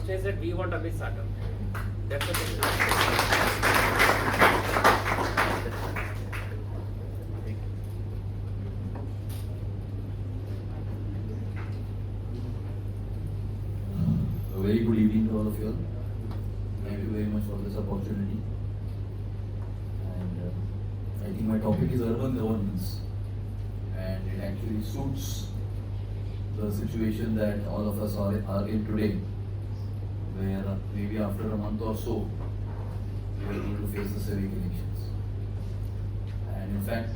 says that we want a big startup. That's what it is. A very good evening to all of you all. Thank you very much for this opportunity. And I think my topic is urban governance, and it actually suits the situation that all of us are in today, where maybe after a month or so we are going to face the civic elections. And in fact,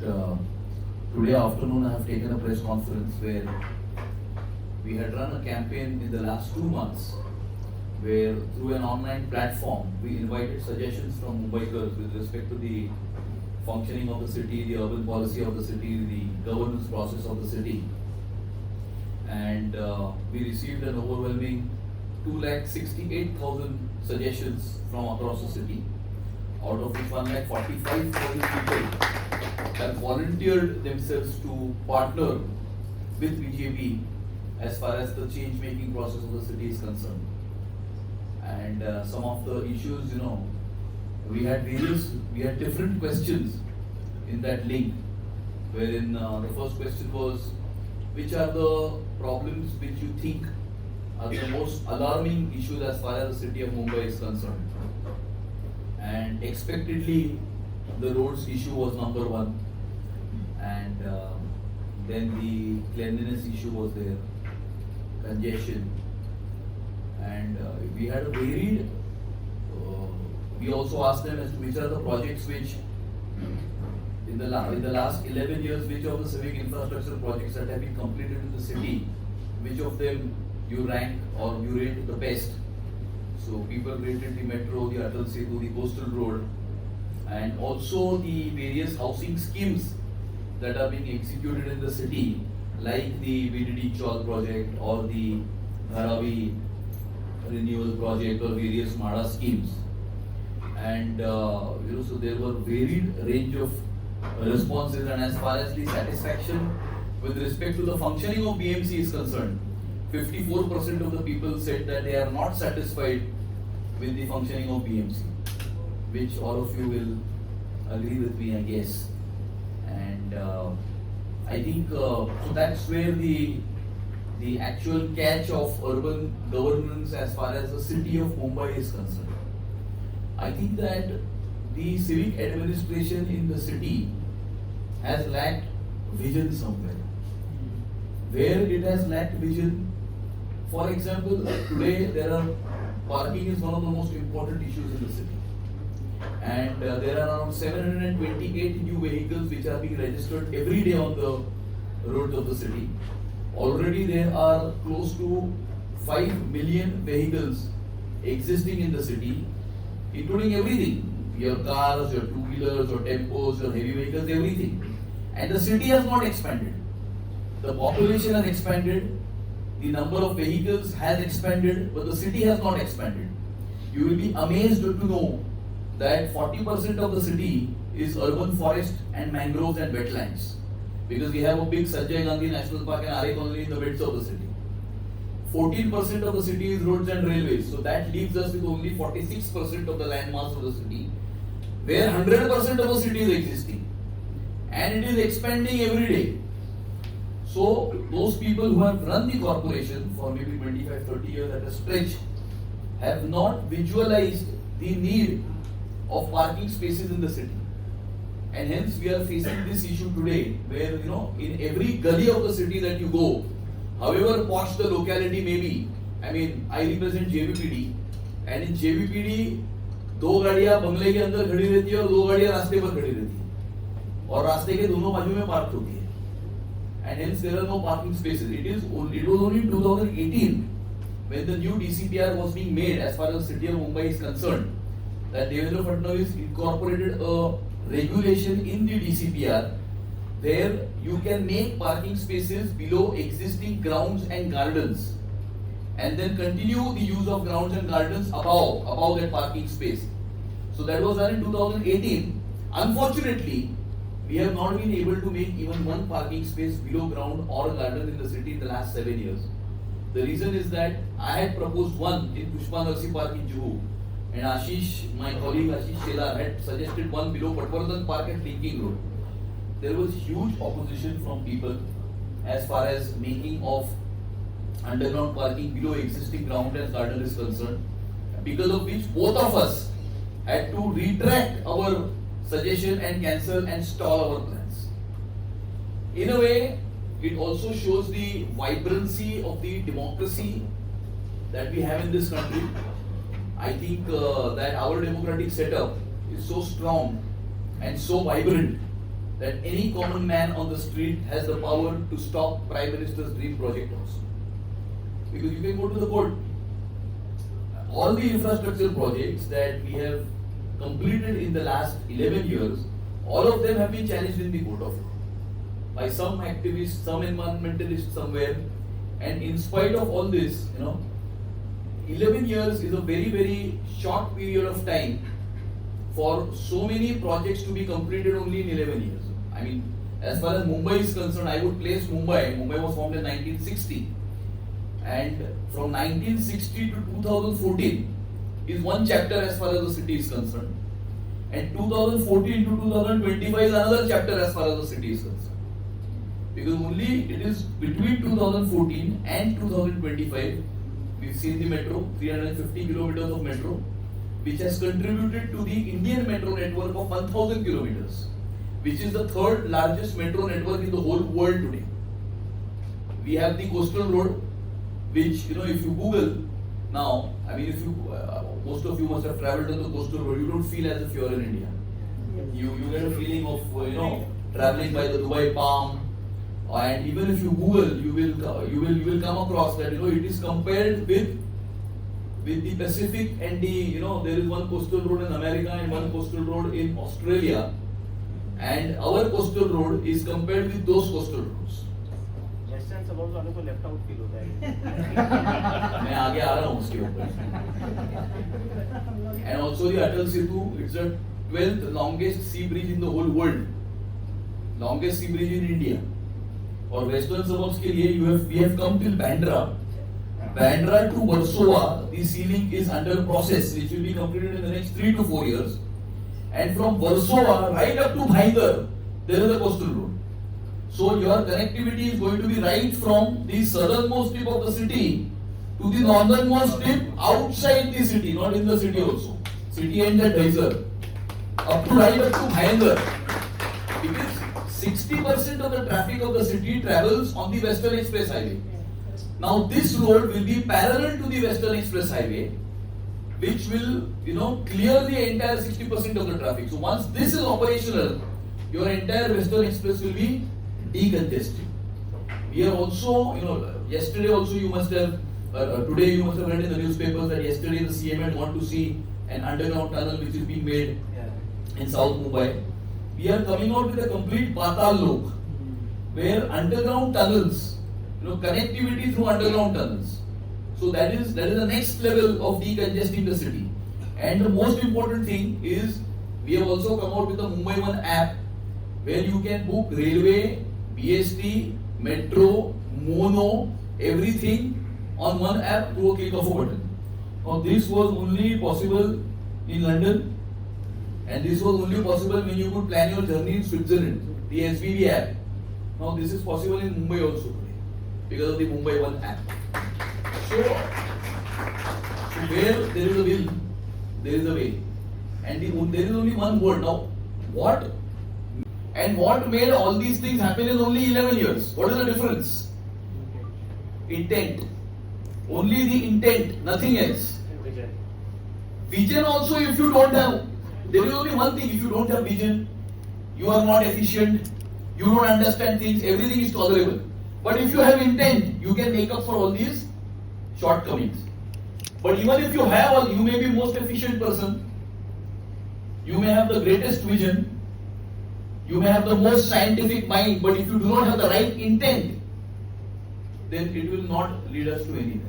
today afternoon I have taken a press conference where we had run a campaign in the last 2 months where through an online platform we invited suggestions from Mumbaikars with respect to the functioning of the city, the urban policy of the city, the governance process of the city. And we received an overwhelming 2,68,000 suggestions from across the city, out of which 1,45,000 people have volunteered themselves to partner with BJP as far as the change making process of the city is concerned. And some of the issues, we had different questions in that link, wherein the first question was, which are the problems which you think are the most alarming issues as far as the city of Mumbai is concerned? And expectedly, the roads issue was number one, and then the cleanliness issue was there, congestion, and we had a varied. We also asked them as to which are the projects which, in the last 11 years, which of the civic infrastructure projects that have been completed in the city, which of them you rank or you rate the best. So people rated the metro, the Atal Setu, the coastal road, and also the various housing schemes that are being executed in the city, like the VDD Chawl project or the Dharavi renewal project or various MADA schemes. And so there were varied range of responses, and as far as the satisfaction with respect to the functioning of BMC is concerned, 54% of the people said that they are not satisfied with the functioning of BMC, which all of you will agree with me, I guess. And I think so that's where the actual catch of urban governance as far as the city of Mumbai is concerned. I think that the civic administration in the city has lacked vision somewhere. Where it has lacked vision, for example, today parking is one of the most important issues in the city. And there are around 728 new vehicles which are being registered every day on the roads of the city. Already there are close to 5 million vehicles existing in the city, including everything, your cars, your two-wheelers, your tempos, your heavy vehicles, everything. And the city has not expanded. The population has expanded, the number of vehicles has expanded, but the city has not expanded. You will be amazed to know that 40% of the city is urban forest and mangroves and wetlands, because we have a big Sanjay Gandhi National Park and RA Colony in the midst of the city. 14% of the city is roads and railways, so that leaves us with only 46% of the landmass of the city, where 100% of the city is existing, and it is expanding every day. So those people who have run the corporation for maybe 25-30 years at a stretch have not visualized the need of parking spaces in the city. And hence we are facing this issue today, where in every gully of the city that you go, however posh the locality may be, I represent JVPD, and in JVPD 2 गाड़ियां बंगले के अंदर खड़ी रहती है और 2 गाड़ियां रास्ते पर खड़ी रहती है और रास्ते के दोनों बाजू में पार्क होती है, and hence there are no parking spaces. It was only in 2018 when the new DCPR was being made as far as the city of Mumbai is concerned that Devendra Fadnavis incorporated a regulation in the DCPR where you can make parking spaces below existing grounds and gardens, and then continue the use of grounds and gardens above that parking space. So that was done in 2018. Unfortunately, we have not been able to make even one parking space below ground or garden in the city in the last 7 years. The reason is that I had proposed one in Pushpa Narsi Park in Juhu, and Ashish, my colleague Ashish Shelar, had suggested one below Patwardhan Park at Linking Road. There was huge opposition from people as far as making of underground parking below existing ground and garden is concerned, because of which both of us had to retract our suggestion and cancel and stall our plans. In a way, it also shows the vibrancy of the democracy that we have in this country. I think that our democratic setup is so strong and so vibrant that any common man on the street has the power to stop Prime Minister's dream project also. Because you can go to the court. All the infrastructure projects that we have completed in the last 11 years, all of them have been challenged in the court of law by some activists, some environmentalists somewhere. And in spite of all this, 11 years is a very, very short period of time for so many projects to be completed only in 11 years. I mean, as far as Mumbai is concerned, I would place Mumbai. Mumbai was formed in 1960. And from 1960 to 2014 is one chapter as far as the city is concerned. And 2014 to 2025 is another chapter as far as the city is concerned. Because only it is between 2014 and 2025, we've seen the metro, 350 kilometers of metro, which has contributed to the Indian metro network of 1000 kilometers, which is the third largest metro network in the whole world today. We have the coastal road, which, if you Google now, I mean, if you, most of you must have traveled on the coastal road, you don't feel as if you're in India. You get a feeling of, traveling by the Dubai Palm. And even if you Google, you will come across that it is compared with the Pacific and the there is one coastal road in America and one coastal road in Australia, and our coastal road is compared with those coastal roads. Western suburbs वालों को left out feel होता है. मैं आगे आ रहा हूँ उसके ऊपर. And also the Atal Setu, it's the 12th longest sea bridge in the whole world, longest sea bridge in India. और वेस्टर्न सबर्ब्स के लिए we have come till Bandra. Bandra to Warsaw, the sea link is under process, which will be completed in the next 3 to 4 years. And from Warsaw right up to Bhainder, there is a coastal road. So your connectivity is going to be right from the southernmost tip of the city to the northernmost tip outside the city, not in the city also. City ends at Daisar, right up to Bhainder. Because 60% of the traffic of the city travels on the Western Express Highway. Now this road will be parallel to the Western Express Highway, which will, clear the entire 60% of the traffic. So once this is operational, your entire Western Express will be decongested. We are also, yesterday also you must have, today you must have read in the newspapers that yesterday the CM had want to see an underground tunnel which is being made in South Mumbai. We are coming out with a complete Patal Lok, where underground tunnels, connectivity through underground tunnels. So that is the next level of decongesting the city. And the most important thing is we have also come out with the Mumbai One app, where you can book railway, BST, metro, mono, everything on one app through a click of a button. Now this was only possible in London, and this was only possible when you could plan your journey in Switzerland, the SBB app. Now this is possible in Mumbai also today, because of the Mumbai One app. So where there is a will, there is a way. And there is only one word. Now, what made all these things happen in only 11 years? What is the difference? Intent. Only the intent, nothing else. Vision also, if you don't have, there is only one thing: if you don't have vision, you are not efficient, you don't understand things, everything is tolerable. But if you have intent, you can make up for all these shortcomings. But even if you have, you may be most efficient person, you may have the greatest vision, you may have the most scientific mind, but if you do not have the right intent, then it will not lead us to anywhere.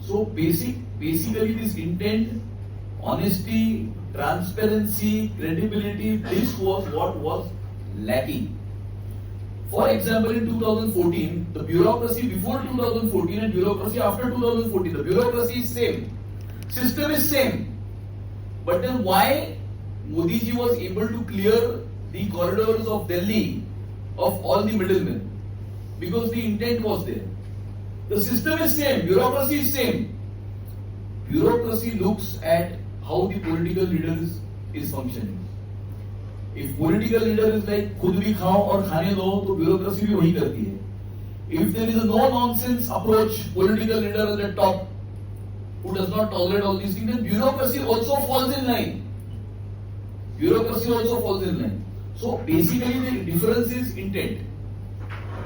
So basically this intent, honesty, transparency, credibility, this was what was lacking. For example, in 2014, the bureaucracy before 2014 and bureaucracy after 2014, the bureaucracy is same, system is same. But then why Modi ji was able to clear the corridors of Delhi of all the middlemen? Because the intent was there. The system is same, bureaucracy is same. Bureaucracy looks at how the political leader is functioning. If political leader is like खुद भी खाओ और खाने दो, तो bureaucracy भी वही करती है. If there is a no-nonsense approach, political leader at the top who does not tolerate all these things, then bureaucracy also falls in line. Bureaucracy also falls in line. So basically the difference is intent.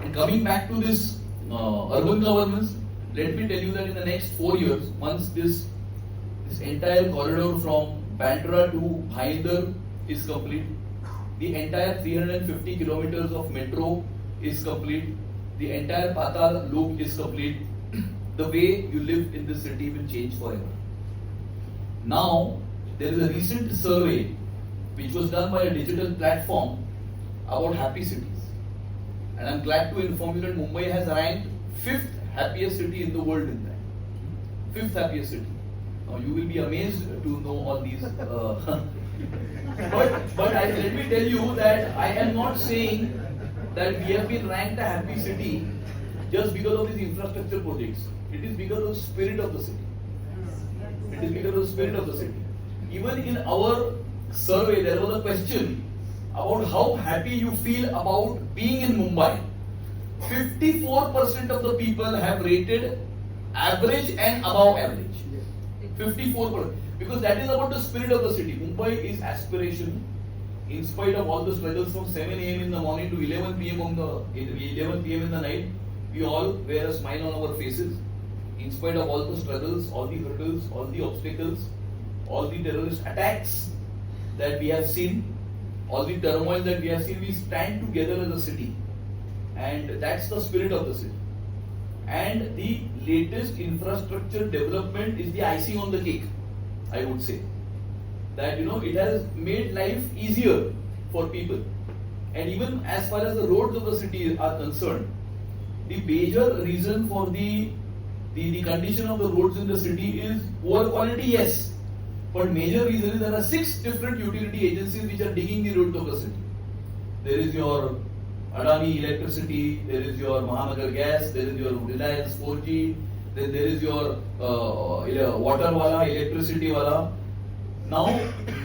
And coming back to this urban governance, let me tell you that in the next 4 years, once this entire corridor from Bandra to Bhayandar is complete, the entire 350 kilometers of metro is complete, the entire Patal loop is complete, the way you live in this city will change forever. Now, there is a recent survey which was done by a digital platform about happy cities. And I'm glad to inform you that Mumbai has ranked 5th happiest city in the world in that. 5th happiest city. Now you will be amazed to know all these. But let me tell you that I am not saying that we have been ranked a happy city just because of these infrastructure projects. It is because of the spirit of the city. It is because of the spirit of the city. Even in our survey, there was a question about how happy you feel about being in Mumbai. 54% of the people have rated average and above average. 54%. Because that is about the spirit of the city. Mumbai is aspiration. In spite of all the struggles from 7 a.m. in the morning to 11 p.m. in the night, we all wear a smile on our faces. In spite of all the struggles, all the hurdles, all the obstacles, all the terrorist attacks that we have seen, all the turmoil that we have seen, we stand together as a city. And that's the spirit of the city. And the latest infrastructure development is the icing on the cake, I would say. That, it has made life easier for people. And even as far as the roads of the city are concerned, the major reason for the condition of the roads in the city is poor quality, yes. But major reason is there are 6 different utility agencies which are digging the roads of the city. There is your Adani Electricity, there is your Mahanagar Gas, there is your Reliance 4G, then there is your water wala, electricity wala. Now,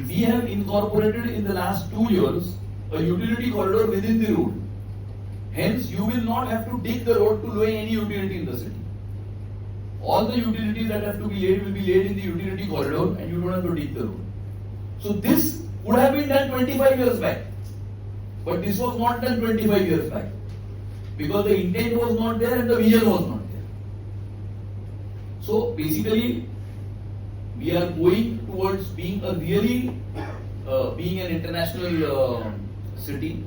we have incorporated in the last 2 years a utility corridor within the road. Hence, you will not have to dig the road to lay any utility in the city. All the utilities that have to be laid will be laid in the utility corridor and you don't have to dig the road. So this would have been done 25 years back. But this was not done 25 years back. Because the intent was not there and the vision was not there. So basically, we are going towards being a really, being an international city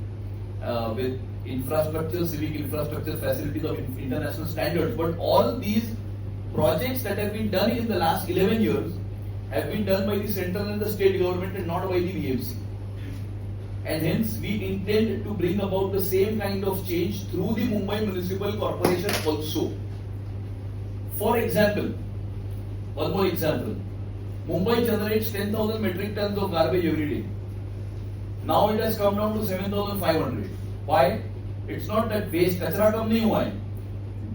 with infrastructure, civic infrastructure facilities of international standards. But all these projects that have been done in the last 11 years have been done by the central and the state government and not by the BMC. And hence we intend to bring about the same kind of change through the Mumbai Municipal Corporation also. For example, one more example. Mumbai generates 10,000 metric tons of garbage every day. Now it has come down to 7,500. Why? It's not that waste, kachra kam nahi hua hai.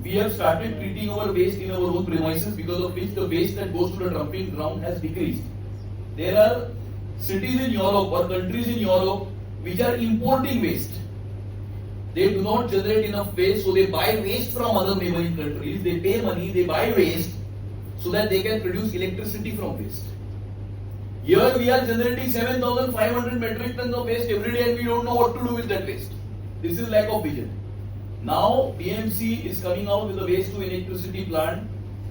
We have started treating our waste in our own premises, because of which the waste that goes to the dumping ground has decreased. There are cities in Europe or countries in Europe which are importing waste. They do not generate enough waste, so they buy waste from other neighboring countries. They pay money, they buy waste so that they can produce electricity from waste. Here we are generating 7,500 metric tons of waste every day and we don't know what to do with that waste. This is lack of vision. Now BMC is coming out with a waste to electricity plant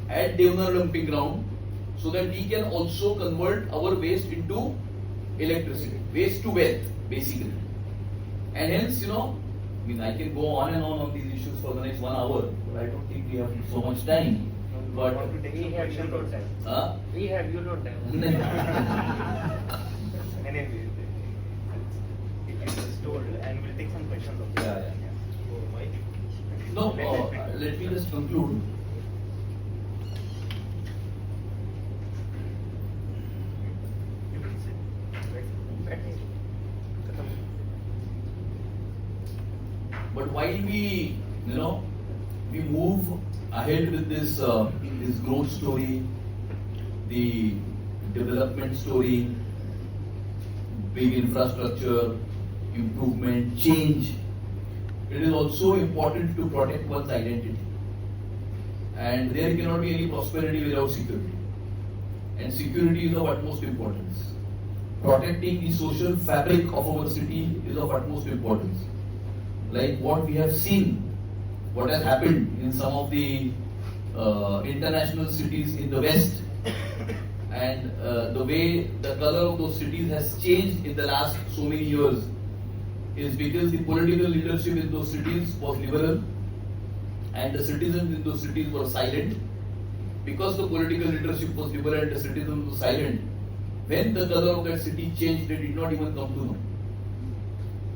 at Devnar dumping ground so that we can also convert our waste into electricity. Waste to wealth, basically. And hence, I can go on and on these issues for the next 1 hour, but I don't think we have so much time. But we have, you don't have. We have, you don't have. Anyway, it is told, and we'll take some questions. Yeah. No, let me just conclude. But while we, we move ahead with this this growth story, the development story, big infrastructure, improvement, change, it is also important to protect one's identity. And there cannot be any prosperity without security. And security is of utmost importance. Protecting the social fabric of our city is of utmost importance. Like what we have seen, what has happened in some of the international cities in the West, and the way the color of those cities has changed in the last so many years is because the political leadership in those cities was liberal and the citizens in those cities were silent. Because the political leadership was liberal and the citizens were silent, when the color of that city changed, they did not even come to know.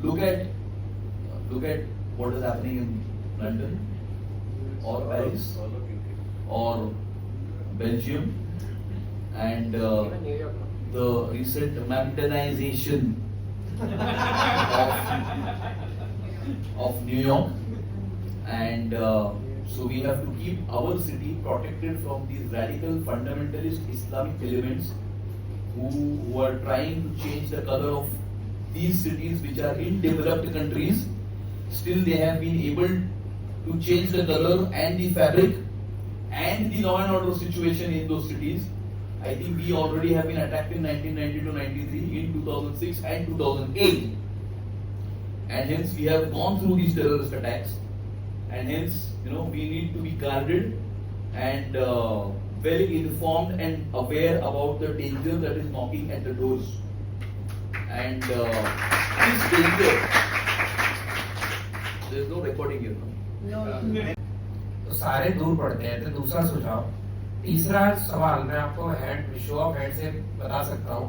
Look at what is happening in London or Paris or Belgium and the recent Mountainization of New York, and so we have to keep our city protected from these radical fundamentalist Islamic elements who are trying to change the color of these cities which are in developed countries. Still they have been able to change the color and the fabric and the law and order situation in those cities. I think we already have been attacked in 1990-93, in 2006 and 2008. And hence we have gone through these terrorist attacks. And hence, we need to be guarded and well informed and aware about the danger that is knocking at the doors. And this danger, there is no recording here. No. तो सारे दूर पड़ते हैं। तो दूसरा सुझाव, तीसरा सवाल मैं आपको शो ऑफ हैंड से बता सकता हूँ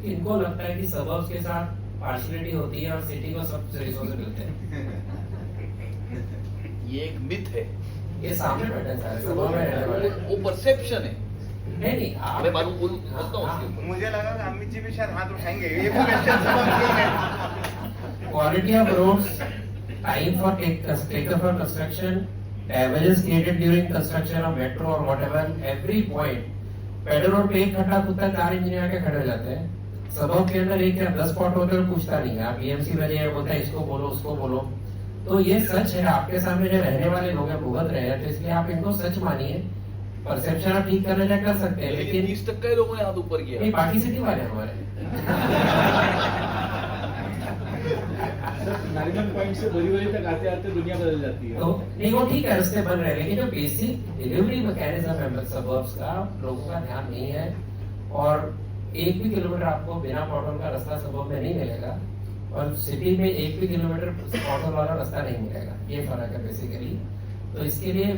कि इनको लगता है कि सबर्ब्स के साथ पार्शियलिटी होती है और सिटी को सब रिसोर्सेज मिलते हैं। ये एक मिथ है। ये सामने बैठे हैं सारे सबर्ब में रहने वाले। वो परसेप्शन है। नहीं मैं मालूम बोलता हूँ उसके ऊपर। मुझे लगा कि अमित जी भी शायद हाथ उठाएंगे। ये क्वेश्चन सबक है। Quality of roads, time for take up for construction, damages created during construction of metro or whatever, every point, pedal road पे एक खड्डा खुदता है, 4 इंजीनियर आके खड़े हो जाते हैं। सबक के अंदर एक या 10 स्पॉट होते हैं, पूछता नहीं है। आप बीएमसी बजे बोलता है इसको बोलो उसको बोलो। तो ये सच है, आपके सामने जो रहने वाले लोग हैं भुगत रहे हैं, तो इसलिए आप इनको सच मानिए। परसेप्शन आप ठीक करना चाहे कर सकते हैं, लेकिन 30% लोगों ने हाथ ऊपर किया। नहीं, बाकी सिटी वाले हमारे नारिमन पॉइंट से बोरीवली तक आते आते दुनिया बदल जाती है। तो नहीं, वो ठीक है, रास्ते बन रहे हैं, लेकिन जो बेसिक डिलीवरी मैकेनिज्म है सबर्ब्स का, लोगों का ध्यान नहीं है। और 1 भी किलोमीटर आपको बिना पॉटहोल का रास्ता सबर्ब में नहीं मिलेगा, और सिटी में 1 भी किलोमीटर पॉटहोल वाला रास्ता नहीं मिलेगा। ये फर्क है बेसिकली। तो इसके लिए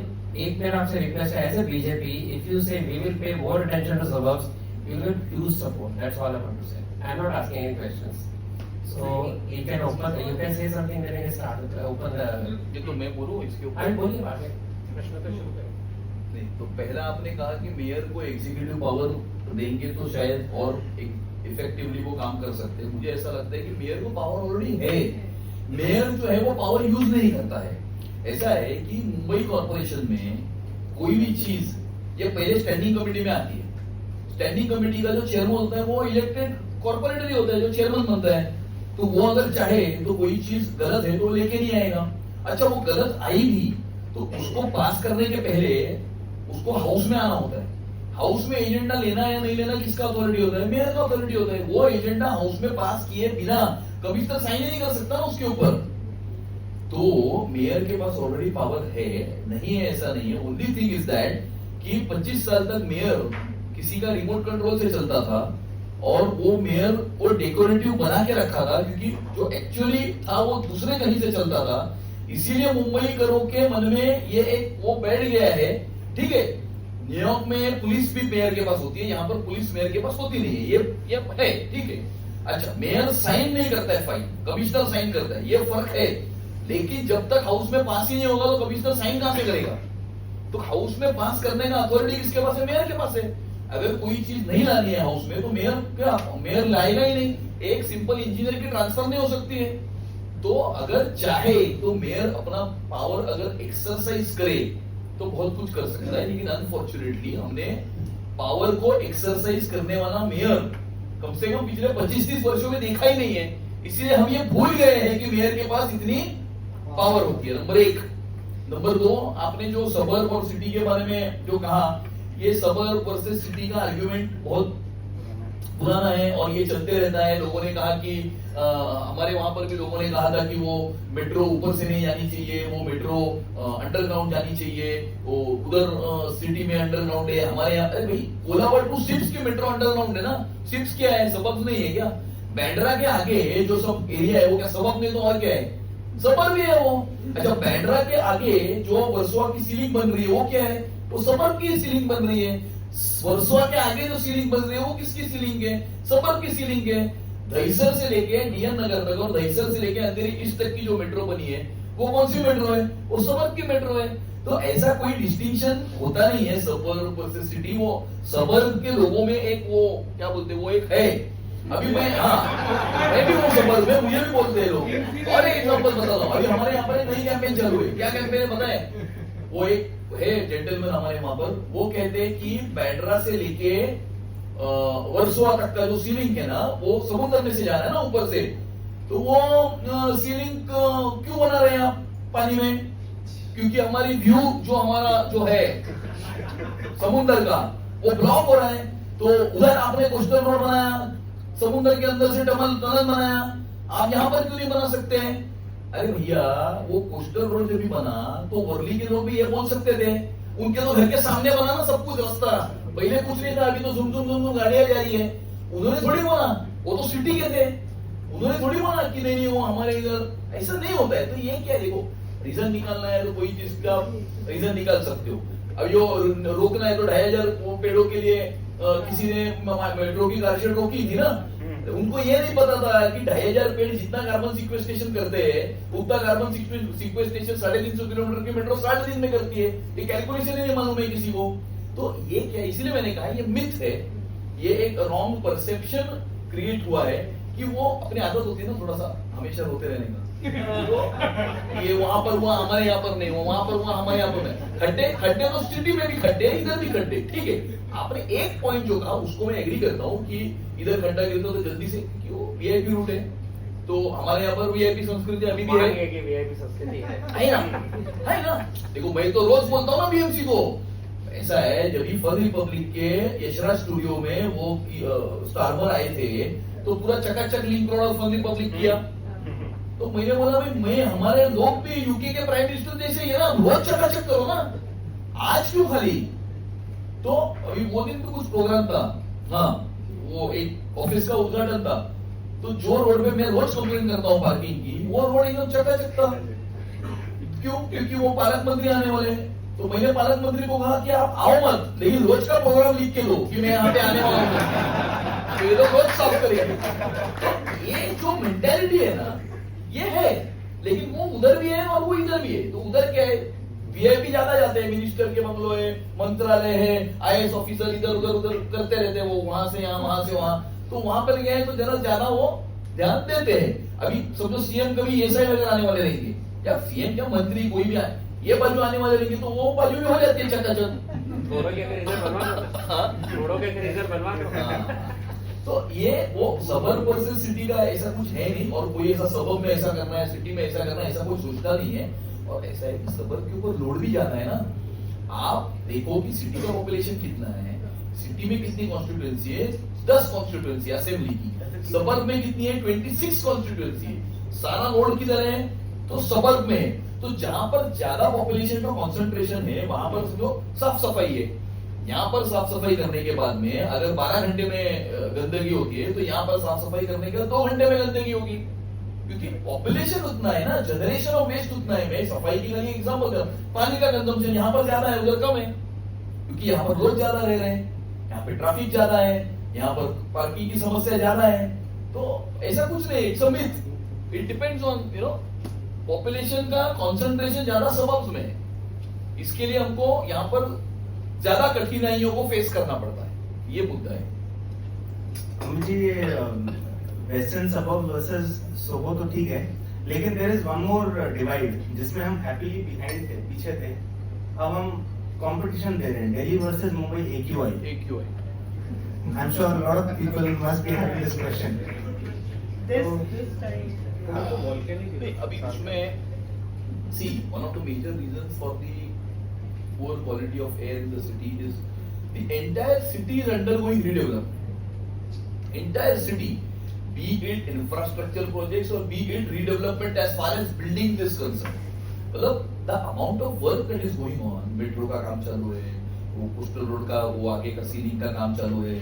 एक मेरा आपसे रिक्वेस्ट है, as a BJP, if you say we will pay more attention to suburbs, you will get huge support. That's all I want to say. I am not asking any questions. So you can open, you can say something, then you can start open the. ये तो मैं बोलूँ इसके ऊपर। अरे बोलिए बात है। प्रश्न तो शुरू करें। नहीं, तो पहला आपने कहा कि मेयर को एग्जीक्यूटिव पावर देंगे तो शायद और इफेक्टिवली वो काम कर सकते हैं। मुझे ऐसा लगता है कि मेयर को पावर ऑलरेडी है। मेयर जो है वो पावर यूज नहीं करता है। ऐसा है कि मुंबई कॉर्पोरेशन में कोई भी चीज ये पहले स्टैंडिंग कमेटी में आती है। स्टैंडिंग कमेटी का जो चेयरमैन होता है वो इलेक्टेड कॉर्पोरेटर ही होता है, जो चेयरमैन बनता है। तो वो अगर चाहे तो कोई चीज गलत है तो लेके नहीं आएगा। अच्छा, वो गलत आई भी तो उसको पास करने के पहले उसको हाउस में आना होता है। हाउस में एजेंडा लेना या नहीं लेना किसका अथॉरिटी होता है? मेयर का अथॉरिटी होता है। वो एजेंडा हाउस में पास किए बिना कभी तक साइन नहीं कर सकता ना उसके ऊपर। तो मेयर के पास ऑलरेडी पावर है, नहीं है ऐसा नहीं है। ओनली थिंग इज दैट कि 25 साल तक मेयर किसी का रिमोट कंट्रोल से चलता था, और वो मेयर वो डेकोरेटिव बना के रखा था, क्योंकि जो एक्चुअली था वो दूसरे कहीं से चलता था। इसीलिए मुंबई करों के मन में ये एक वो बैठ गया है। ठीक है, न्यूयॉर्क में पुलिस भी मेयर के पास होती है, यहाँ पर पुलिस मेयर के पास होती नहीं है। ये है, ठीक है। अच्छा, मेयर साइन नहीं करता है फाइन, कमिश्नर साइन करता है, ये फर्क है। लेकिन जब तक हाउस में पास ही नहीं होगा तो कमिश्नर साइन कहां से करेगा? तो हाउस में पास करने का अथॉरिटी किसके पास है? मेयर के पास है। अगर कोई चीज नहीं लानी है हाउस में तो मेयर लाएगा ही नहीं। एक सिंपल इंजीनियर की ट्रांसफर नहीं हो सकती है। तो अगर चाहे तो मेयर अपना पावर अगर एक्सरसाइज करे तो बहुत कुछ कर सकता है, लेकिन अनफॉर्चुनेटली हमने पावर को एक्सरसाइज करने वाला मेयर कम से कम पिछले 25-30 वर्षों में देखा ही नहीं है। इसलिए हम ये भूल गए हैं कि मेयर के पास इतनी पावर होती है। नंबर 1। नंबर 2, आपने जो सबर्ब और सिटी के बारे में जो कहा, ये सबर्ब वर्सेस सिटी का आर्ग्यूमेंट बहुत पुराना है और ये चलते रहता है। लोगों ने कहा कि हमारे वहां पर भी लोगों ने कहा था कि वो मेट्रो ऊपर से नहीं जानी चाहिए, वो मेट्रो अंडरग्राउंड जानी चाहिए, वो उधर सिटी में अंडरग्राउंड है। हमारे यहाँ अरे भाई कोलावर टू सिप्स की मेट्रो अंडरग्राउंड है ना। सिप्स क्या है? सबर्ब नहीं है क्या? बैंड्रा के आगे जो सब एरिया है वो क्या सबर्ब नहीं तो और क्या है? सबर्ब भी है वो। अच्छा, बैंड्रा के आगे जो वर्सोवा की सीलिंग बन रही है वो क्या है? वो सबर्ब की सीलिंग बन रही है। वर्सोवा के आगे जो सीलिंग बन रही है वो किसकी सीलिंग है? सबर्ब की सीलिंग है। दहीसर से लेके डीएन नगर तक और दहीसर से लेके अंधेरी ईस्ट तक की जो मेट्रो बनी है वो कौन सी मेट्रो है? वो सबर्ब की मेट्रो है। तो ऐसा कोई डिस्टिंक्शन होता नहीं है सबर्ब वर्सेस सिटी। वो सबर्ब के लोगों में एक वो क्या बोलते हैं, वो एक है। अभी मैं भी हूँ सबर्ब में, मुझे भी बोलते हैं लोग। और एक एग्जांपल बताता हूँ। अभी हमारे यहाँ पर एक नई कैंपेन चालू है। क्या कैंपेन है पता है? वो एक है जेंटलमैन हमारे वहां पर, वो कहते हैं कि बैंड्रा से लेके वर्सोवा तक का जो सीलिंग है ना वो समुद्र में से जा रहा है ना ऊपर से, तो वो सीलिंग क्यों बना रहे हैं आप पानी में? क्योंकि हमारी व्यू जो हमारा जो है समुद्र का वो ब्लॉक हो रहा है। तो उधर आपने कोस्टल रोड बनाया, समुद्र के अंदर से टनल बनाया, आप यहां पर क्यों नहीं बना सकते हैं? अरे भैया वो कोस्टल रोड जब भी बना तो वर्ली के लोग भी ये बोल सकते थे, उनके तो घर के सामने बना ना सब कुछ रास्ता, पहले कुछ नहीं था, अभी तो झुम झुम झुम गाड़ियां जा रही है। उन्होंने थोड़ी बोला, वो तो सिटी के थे, उन्होंने थोड़ी बोला कि नहीं वो हमारे इधर ऐसा नहीं होता है। तो ये क्या, देखो रीजन निकालना है तो कोई चीज का रीजन निकाल सकते हो। अब यो रोकना है तो 2500 पेड़ों के लिए किसी ने मेट्रो की कारशेड रोकी थी ना, उनको ये नहीं पता था कि 2500 पेड़ जितना कार्बन सिक्वेस्ट्रेशन करते हैं उतना कार्बन सिक्वेस्ट्रेशन 350 किलोमीटर की मेट्रो 60 दिन में करती है। ये कैलकुलेशन ही नहीं मालूम है किसी को। तो ये क्या, इसलिए मैंने कहा ये मिथ है, ये एक रॉन्ग परसेप्शन क्रिएट हुआ है कि वो अपनी आदत होती है ना थोड़ा सा हमेशा रोते रहने का। तो ये वहां पर हुआ हमारे यहाँ पर नहीं, वहां पर हुआ हमारे यहाँ पर नहीं। खड्डे तो सिटी में भी खड्डे, इधर भी खड्डे, ठीक है। आपने एक पॉइंट जो कहा उसको मैं एग्री करता हूँ कि इधर खड्डा गिरता तो जल्दी से, क्यों वीआईपी रूट है तो हमारे यहाँ पर वीआईपी संस्कृति अभी भी है कि वीआईपी संस्कृति है ना। देखो मैं तो रोज बोलता हूँ ना बीएमसी को, ऐसा है जब भी फर्स्ट रिपब्लिक के यशराज स्टूडियो में वो स्टारमर आए थे तो पूरा चकाचक लिंक रोड फर्स्ट रिपब्लिक किया। तो मैंने बोला भाई मैं हमारे लोग भी यूके के प्राइम मिनिस्टर जैसे ये ना रोज चकाचक करो ना, आज क्यों खाली? तो अभी वो दिन तो कुछ प्रोग्राम था, हाँ वो एक ऑफिस का उद्घाटन था, तो जो रोड पे मैं रोज कंप्लेन करता हूँ पार्किंग की, वो रोड एकदम चकाचक था। क्यों? क्योंकि वो पालक मंत्री आने वाले हैं। तो मैंने पालक मंत्री को कहा कि आप आओ मत, लेकिन रोज का प्रोग्राम लिख के दो कि मैं यहाँ पे आने वाला हूँ, तो ये लोग रोज साफ करेंगे। ये जो मेंटेलिटी है ना ये है, लेकिन वो उधर भी है और वो इधर भी है। तो उधर क्या है, वीआईपी ज्यादा जाते हैं, मिनिस्टर के बंगलो है, मंत्रालय है, आईएएस ऑफिसर इधर उधर करते रहते हैं, वो वहां से यहाँ वहां से वहां, तो वहां पर गए तो जरा ज्यादा वो ध्यान देते हैं। अभी समझो सीएम कभी ये साइड अगर आने वाले रहेंगे या सीएम क्या मंत्री कोई भी आए ये बाजू आने वाले रहेंगे तो वो बाजू भी हो जाती है चकाचक। घोड़ों के फ्रीजर बनवा दो। तो ये वो सबर्ब वर्सेस सिटी का ऐसा कुछ है नहीं, और कोई ऐसा सबर्ब में ऐसा करना है सिटी में ऐसा करना है ऐसा कोई सोचता नहीं है। और ऐसा है कि सबर्ब के ऊपर लोड भी जाता है ना। आप देखो कि सिटी का पॉपुलेशन कितना है, सिटी में कितनी कॉन्स्टिट्यूएंसी है, 10 कॉन्स्टिट्यूएंसी असेंबली की, सबर्ब में कितनी है 26 कॉन्स्टिट्यूएंसी है। सारा लोड किधर है तो सबर्ब में। तो जहां पर ज्यादा पॉपुलेशन का कॉन्सेंट्रेशन है वहां पर जो साफ सफाई है, यहाँ पर साफ सफाई करने के बाद में अगर 12 घंटे में गंदगी होती है तो यहाँ पर साफ सफाई करने के बाद 2 घंटे में गंदगी होगी, क्योंकि पॉपुलेशन उतना है ना, जनरेशन ऑफ वेस्ट उतना है। मैं सफाई के लिए एग्जाम्पल कर, पानी का कंजम्पशन यहाँ पर ज्यादा है उधर कम है, क्योंकि यहाँ पर लोग ज्यादा रह रहे हैं, यहाँ पे ट्रैफिक ज्यादा है, यहाँ पर पार्किंग की समस्या ज्यादा है। तो ऐसा कुछ नहीं, it's a myth, it depends on population का कॉन्सेंट्रेशन ज्यादा सबब्स में है, इसके लिए हमको यहाँ पर ज्यादा कठिनाइयों को फेस करना पड़ता है, ये मुद्दा है। मुझे वेस्टर्न सबब वर्सेस सोबो तो ठीक है, लेकिन there is one more divide जिसमें हम हैप्पीली बिहाइंड थे, पीछे थे, अब हम कंपटीशन दे रहे हैं, Delhi versus Mumbai AQI। I am sure lot of people must be having this question. नहीं, अभी उसमें see one of the major reasons for the poor quality of air in the city is the entire city is undergoing redevelopment. Entire city, be it infrastructure projects or be it redevelopment as far as building is concerned. मतलब the amount of work that is going on, metro का काम चालू है, वो coastal road का वो आगे का सीलिंग का काम चालू है,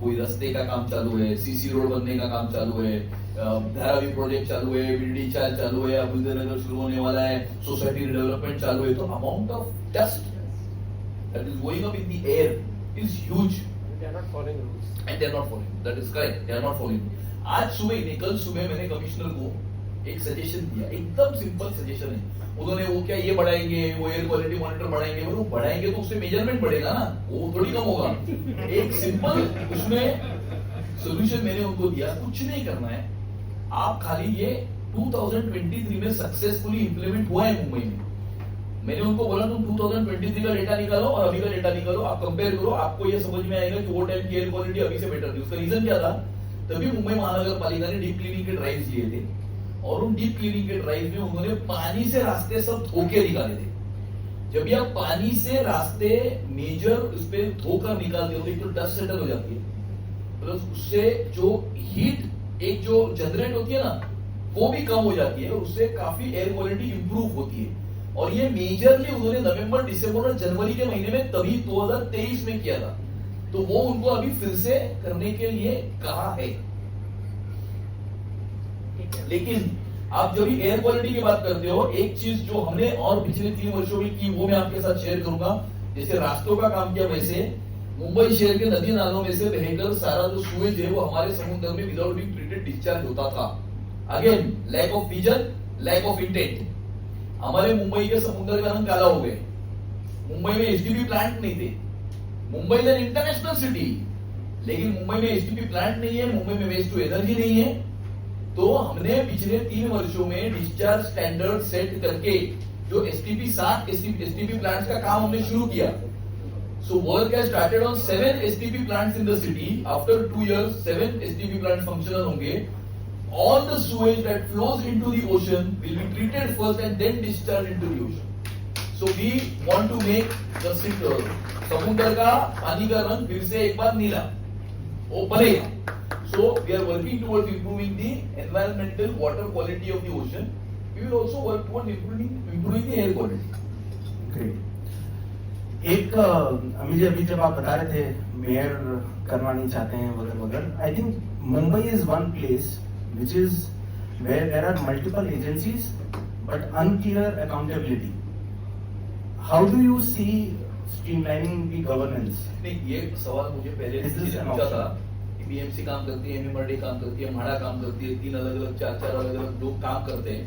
कोई रास्ते का काम चालू है, CC रोड बनने का काम चालू है, धारावी प्रोजेक्ट चालू है, BD चालू है, अबुल्दर नगर शुरू होने वाला है, सोसाइटी डेवलपमेंट चालू है, तो amount of dust that is going up in the air is huge They are not following rules. And they are not following, that is correct, they are not following. आज सुबह नहीं, कल सुबह मैंने commissioner को एक सजेशन दिया, एकदम सिंपल सजेशन है। उन्होंने वो क्या ये बढ़ाएंगे, वो एयर क्वालिटी मॉनिटर बढ़ाएंगे, वो बढ़ाएंगे तो उससे मेजरमेंट बढ़ेगा ना, वो थोड़ी कम होगा। एक सिंपल उसमें सोल्यूशन मैंने उनको दिया, कुछ नहीं करना है, आप खाली ये 2023 में सक्सेसफुली इंप्लीमेंट हुआ है मुंबई में। मैंने उनको बोला तुम 2023 का डेटा निकालो और अभी का डेटा निकालो, आप कंपेयर करो, आपको ये समझ में आएगा कि वो टाइम की एयर क्वालिटी अभी से बेटर थी। उसका रीजन क्या था, तभी मुंबई महानगर पालिका ने डीप क्लीनिंग के ड्राइव्स लिए थे और उन डीप क्लीनिंग के ड्राइव में उन्होंने पानी से रास्ते सब धोके निकाले थे। जब आप पानी से रास्ते मेजर उस पर धोकर निकालते हो तो डस्ट सेटल हो जाती है, प्लस उससे जो हीट एक जो जनरेट होती है ना वो भी कम हो जाती है और उससे काफी एयर क्वालिटी इंप्रूव होती है। और ये मेजरली उन्होंने नवंबर, दिसंबर और जनवरी के महीने में तभी 2023 में किया था, तो वो उनको अभी फिर से करने के लिए कहा है। लेकिन आप जब भी एयर क्वालिटी की बात करते हो, एक चीज जो हमने और पिछले 3 वर्षों में की वो मैं आपके साथ शेयर करूंगा। जैसे रास्तों का काम किया, वैसे मुंबई शहर के नदी नालों में से बहकर सारा जो सूएज है वो हमारे समुद्र में विदाउट बीइंग ट्रीटेड डिस्चार्ज होता था। Again lack of vision, lack of intent. हमारे मुंबई के समुद्र का रंग काला हो गए। मुंबई में एचडीपी प्लांट नहीं थे। मुंबई इज इंटरनेशनल सिटी, लेकिन मुंबई में एचडीपी प्लांट नहीं है, मुंबई में वेस्ट टू एनर्जी नहीं है। तो हमने पिछले 3 वर्षों में डिस्चार्ज स्टैंडर्ड सेट करके जो एसटीपी 7 एसटीपी प्लांट्स का काम हमने शुरू किया। So work has started on 7 STP plants in the city. After 2 years 7 STP plants functional होंगे। All the sewage that flows into the ocean will be treated first and then discharged into the ocean. So we want to make the समुद्र का पानी का रंग फिर से एक बार नीला वो बनेगा। So we are working towards improving the environmental water quality of the ocean. We will also work towards improving the air quality. Great. एक अभी जब आप बता रहे थे मेयर करना नहीं चाहते हैं वगैरह वगैरह, I think Mumbai is one place which is where there are multiple agencies but unclear accountability. How do you see streamlining the governance? नहीं, ये सवाल मुझे पहले किसी ने पूछा था कि बीएमसी काम करती है, एमएमआरडी काम करती है, म्हाडा काम करती है, 3 अलग-अलग 4 अलग-अलग लोग काम करते हैं।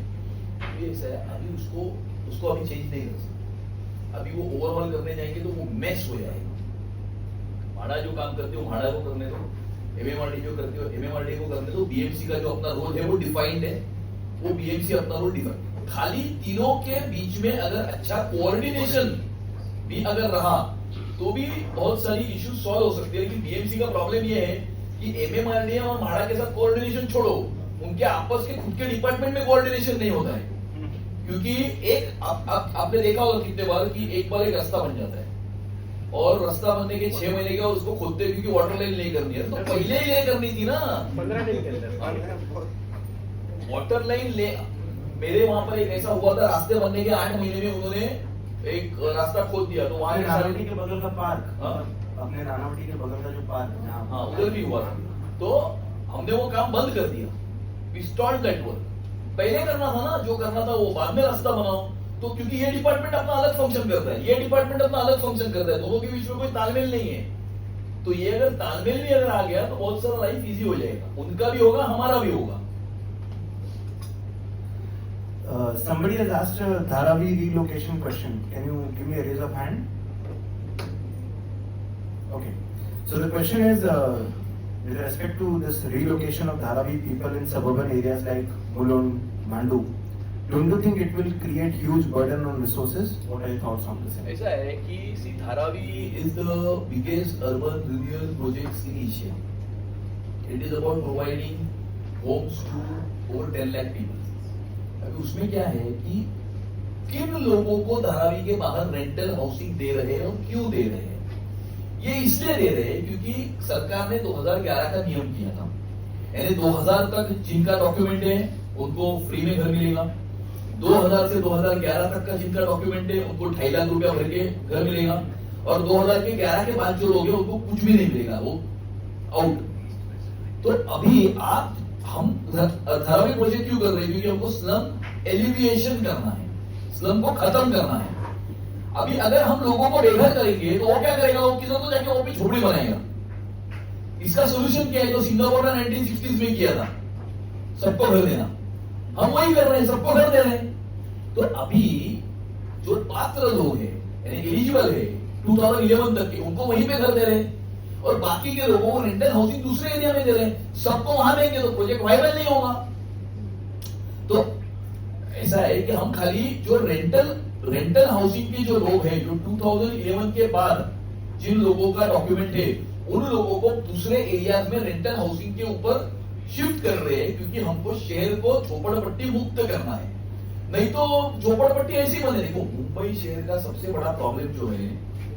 ये ऐसा है, अभी उसको अभी चेंज नहीं कर सकते। अभी वो ओवरऑल करने जाएंगे तो वो मैस हो जाएगा। म्हाडा जो काम करती है वो म्हाडा को करने दो, एमएमआरडी जो करती हो एमएमआरडी को करने दो। बीएमसी का जो अपना रोल है वो डिफाइंड है, वो बीएमसी अपना रोल डिफाइंड। खाली तीनों के बीच में अगर अच्छा कोऑर्डिनेशन भी अगर रहा तो भी बहुत सारी इश्यूज सॉल्व हो सकती है। लेकिन बीएमसी का प्रॉब्लम ये है कि एमएमआरडी और म्हाडा के साथ कोऑर्डिनेशन छोड़ो, उनके आपस के खुद के डिपार्टमेंट में कोऑर्डिनेशन नहीं होता है। क्योंकि एक आपने देखा होगा कितने बार कि एक बार एक रास्ता बन जाता है और रास्ता बनने के 6 महीने के उसको खोदते हैं क्योंकि वाटर लाइन नहीं करनी है, तो पहले ही ले करनी थी ना। 15 दिन के अंदर वाटर लाइन ले। मेरे वहां पर एक ऐसा हुआ था, रास्ते बनने के 8 महीने में उन्होंने एक रास्ता खोद दिया। तो वहां रानावटी के बगल का पार्क, हाँ? अपने रानावटी के बगल का जो पार्क, हाँ उधर भी हुआ था। तो हमने वो काम बंद कर दिया, वी स्टॉप्ड दैट वर्क। पहले करना था ना, जो करना था वो बाद में रास्ता बनाओ। तो क्योंकि ये डिपार्टमेंट अपना अलग फंक्शन करता है, ये डिपार्टमेंट अपना अलग फंक्शन करता है, दोनों के बीच में कोई तालमेल नहीं है। तो ये अगर तालमेल भी अगर आ गया तो बहुत सारा लाइफ इजी हो जाएगा, उनका भी होगा हमारा भी होगा। somebody has asked a Dharavi relocation question. Can you give me a raise of hand? Okay. So the question is, with respect to this relocation of Dharavi people in suburban areas like Mulund, Mandu, don't you think it will create huge burden on resources? What are your thoughts on this? ऐसा है कि see Dharavi is the biggest urban renewal projects in Asia. It is about providing homes to over 10 lakh people. अभी उसमें क्या है कि किन लोगों को धारावी के बाहर रेंटल हाउसिंग दे रहे हैं और क्यों दे रहे हैं? ये इसलिए दे रहे हैं क्योंकि सरकार ने 2011 का नियम किया था, यानी 2000 तक जिनका डॉक्यूमेंट है उनको फ्री में घर मिलेगा, 2000 से 2011 तक का जिनका डॉक्यूमेंट है उनको 2.5 लाख रुपया भर के घर मिलेगा, और 2011 के बाद जो लोग हैं उनको कुछ भी नहीं मिलेगा, वो आउट। तो अभी हम धारावी प्रोजेक्ट क्यों कर रहे हैं? क्योंकि हमको स्लम एलिविएशन करना है, स्लम को खत्म करना है। अभी अगर हम लोगों को बेघर करेंगे तो वो क्या करेगा? वो किधर तो जाके वो भी झोपड़ी बनाएगा। इसका सोल्यूशन क्या है? जो सिंगापुर ने 1960s में किया था, सबको घर देना, हम वही कर रहे हैं, सबको घर दे रहे हैं। तो अभी जो पात्र लोग हैं यानी एलिजिबल है 2011 तक के, उनको वहीं पे घर दे रहे हैं, और बाकी के लोगों को रेंटल हाउसिंग दूसरे एरिया में दे रहे हैं। सबको वहां देंगे तो प्रोजेक्ट वायबल नहीं होगा। तो ऐसा है कि हम खाली जो रेंटल हाउसिंग के जो लोग हैं, जो 2011 के बाद जिन लोगों का डॉक्यूमेंट है, उन लोगों को दूसरे एरियाज में रेंटल हाउसिंग के ऊपर शिफ्ट कर रहे हैं, क्योंकि हमको शहर को झोपड़पट्टी मुक्त करना है। नहीं तो झोपड़पट्टी ऐसी बने। देखो मुंबई शहर का सबसे बड़ा प्रॉब्लम जो है